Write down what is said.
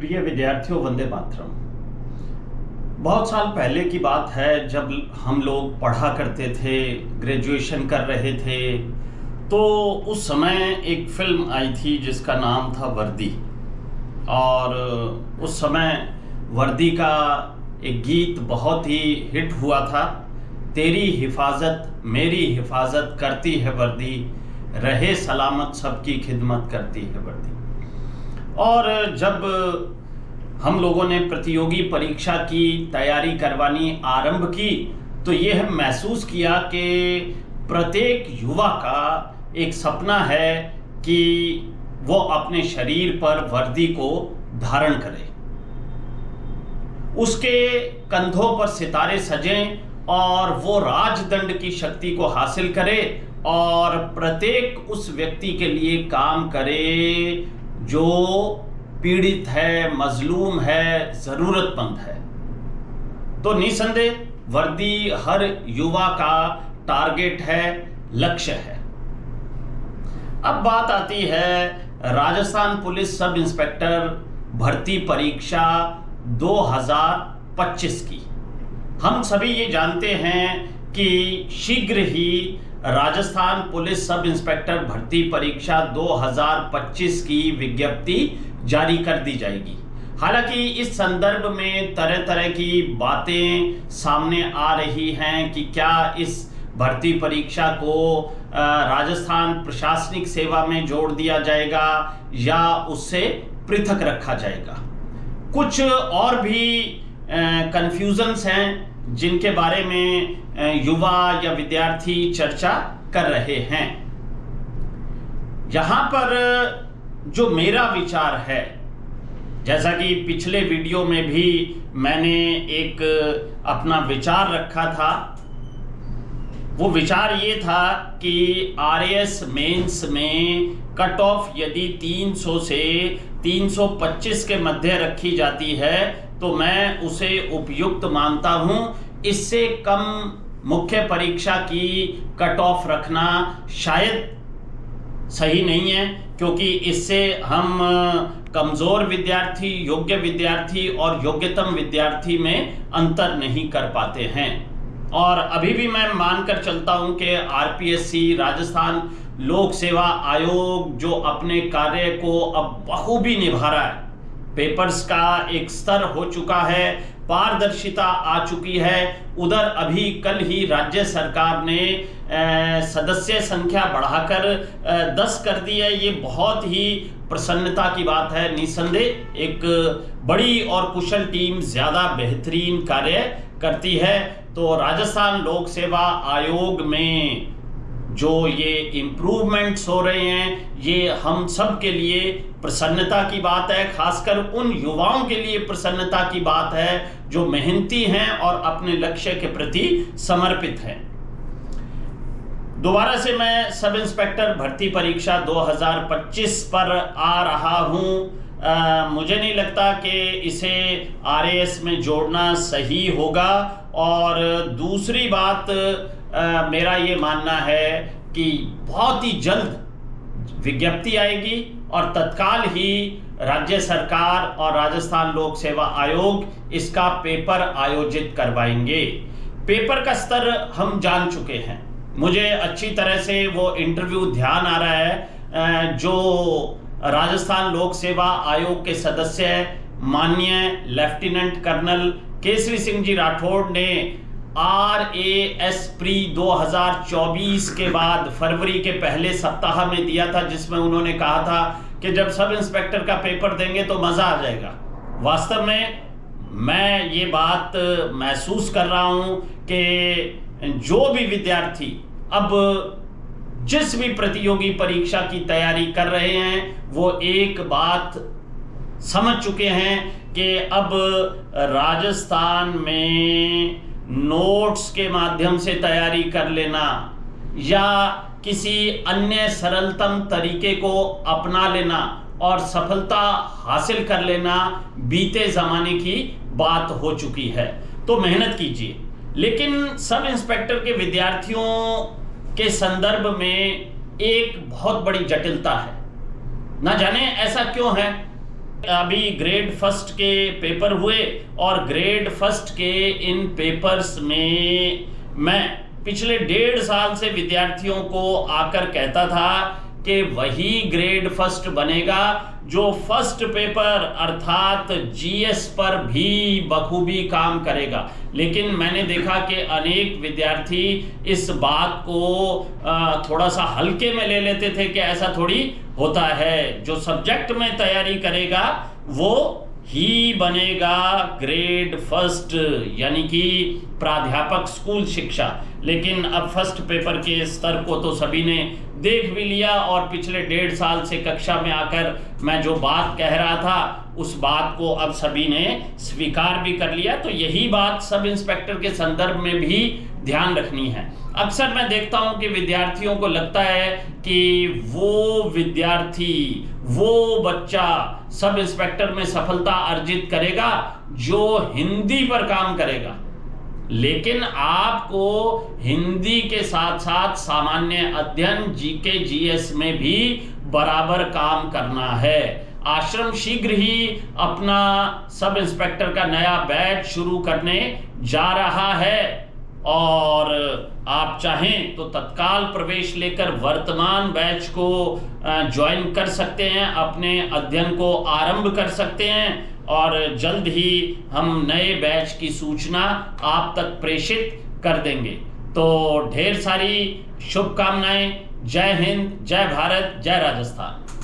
प्रिय विद्यार्थियों, वंदे मातरम। बहुत साल पहले की बात है, जब हम लोग पढ़ा करते थे, ग्रेजुएशन कर रहे थे, तो उस समय एक फिल्म आई थी जिसका नाम था वर्दी। और उस समय वर्दी का एक गीत बहुत ही हिट हुआ था। तेरी हिफाजत मेरी हिफाजत करती है वर्दी, रहे सलामत सबकी खिदमत करती है वर्दी। और जब हम लोगों ने प्रतियोगी परीक्षा की तैयारी करवानी आरंभ की, तो यह महसूस किया कि प्रत्येक युवा का एक सपना है कि वो अपने शरीर पर वर्दी को धारण करे, उसके कंधों पर सितारे सजें और वो राजदंड की शक्ति को हासिल करे और प्रत्येक उस व्यक्ति के लिए काम करे जो पीड़ित है, मजलूम है, जरूरतमंद है। तो निसंदेह वर्दी हर युवा का टारगेट है, लक्ष्य है। अब बात आती है राजस्थान पुलिस सब इंस्पेक्टर भर्ती परीक्षा 2025 की। हम सभी ये जानते हैं कि शीघ्र ही राजस्थान पुलिस सब इंस्पेक्टर भर्ती परीक्षा 2025 की विज्ञप्ति जारी कर दी जाएगी। हालांकि इस संदर्भ में तरह तरह की बातें सामने आ रही हैं कि क्या इस भर्ती परीक्षा को राजस्थान प्रशासनिक सेवा में जोड़ दिया जाएगा या उससे पृथक रखा जाएगा। कुछ और भी कंफ्यूजन्स हैं जिनके बारे में युवा या विद्यार्थी चर्चा कर रहे हैं। यहां पर जो मेरा विचार है, जैसा कि पिछले वीडियो में भी मैंने एक अपना विचार रखा था, वो विचार ये था कि आरएएस मेंस में कट ऑफ यदि 300 से 325 के मध्य रखी जाती है तो मैं उसे उपयुक्त मानता हूं। इससे कम मुख्य परीक्षा की कट ऑफ रखना शायद सही नहीं है, क्योंकि इससे हम कमजोर विद्यार्थी, योग्य विद्यार्थी और योग्यतम विद्यार्थी में अंतर नहीं कर पाते हैं। और अभी भी मैं मानकर चलता हूं कि आरपीएससी, राजस्थान लोक सेवा आयोग जो अपने कार्य को अब बखूबी निभा रहा है, पेपर्स का एक स्तर हो चुका है, पारदर्शिता आ चुकी है। उधर अभी कल ही राज्य सरकार ने सदस्य संख्या बढ़ाकर 10 कर दी है। ये बहुत ही प्रसन्नता की बात है। निसंदेह एक बड़ी और कुशल टीम ज्यादा बेहतरीन कार्य करती है। तो राजस्थान लोक सेवा आयोग में जो ये इम्प्रूवमेंट्स हो रहे हैं, ये हम सब के लिए प्रसन्नता की बात है। खासकर उन युवाओं के लिए प्रसन्नता की बात है जो मेहनती हैं और अपने लक्ष्य के प्रति समर्पित हैं। दोबारा से मैं सब इंस्पेक्टर भर्ती परीक्षा 2025 पर आ रहा हूं। मुझे नहीं लगता कि इसे आरएएस में जोड़ना सही होगा। और दूसरी बात, मेरा ये मानना है कि बहुत ही जल्द विज्ञप्ति आएगी और तत्काल ही राज्य सरकार और राजस्थान लोक सेवा आयोग इसका पेपर आयोजित करवाएंगे। पेपर का स्तर हम जान चुके हैं। मुझे अच्छी तरह से वो इंटरव्यू ध्यान आ रहा है जो राजस्थान लोक सेवा आयोग के सदस्य माननीय लेफ्टिनेंट कर्नल केसरी सिंह जी राठौड़ ने आरएएस प्री 2024 के बाद फरवरी के पहले सप्ताह में दिया था, जिसमें उन्होंने कहा था कि जब सब इंस्पेक्टर का पेपर देंगे तो मजा आ जाएगा। वास्तव में मैं ये बात महसूस कर रहा हूं कि जो भी विद्यार्थी अब जिस भी प्रतियोगी परीक्षा की तैयारी कर रहे हैं, वो एक बात समझ चुके हैं कि अब राजस्थान में नोट्स के माध्यम से तैयारी कर लेना या किसी अन्य सरलतम तरीके को अपना लेना और सफलता हासिल कर लेना बीते जमाने की बात हो चुकी है। तो मेहनत कीजिए। लेकिन सब इंस्पेक्टर के विद्यार्थियों के संदर्भ में एक बहुत बड़ी जटिलता है। ना जाने ऐसा क्यों है। अभी ग्रेड फर्स्ट के पेपर हुए और ग्रेड फर्स्ट के इन पेपर्स में मैं पिछले 1.5 साल से विद्यार्थियों को आकर कहता था कि वही ग्रेड फर्स्ट बनेगा जो फर्स्ट पेपर अर्थात जीएस पर भी बखूबी काम करेगा। लेकिन मैंने देखा कि अनेक विद्यार्थी इस बात को थोड़ा सा हल्के में ले लेते थे कि ऐसा थोड़ी होता है, जो सब्जेक्ट में तैयारी करेगा वो ही बनेगा ग्रेड फर्स्ट, यानी कि प्राध्यापक स्कूल शिक्षा। लेकिन अब फर्स्ट पेपर के स्तर को तो सभी ने देख भी लिया और पिछले 1.5 साल से कक्षा में आकर मैं जो बात कह रहा था उस बात को अब सभी ने स्वीकार भी कर लिया। तो यही बात सब इंस्पेक्टर के संदर्भ में भी ध्यान रखनी है। अक्सर मैं देखता हूं कि विद्यार्थियों को लगता है कि वो विद्यार्थी, वो बच्चा सब इंस्पेक्टर में सफलता अर्जित करेगा जो हिंदी पर काम करेगा। लेकिन आपको हिंदी के साथ साथ सामान्य अध्ययन, जीके, जीएस में भी बराबर काम करना है। आश्रम शीघ्र ही अपना सब इंस्पेक्टर का नया बैच शुरू करने जा रहा है और आप चाहें तो तत्काल प्रवेश लेकर वर्तमान बैच को ज्वाइन कर सकते हैं, अपने अध्ययन को आरंभ कर सकते हैं और जल्द ही हम नए बैच की सूचना आप तक प्रेषित कर देंगे। तो ढेर सारी शुभकामनाएं। जय हिंद, जय भारत, जय राजस्थान।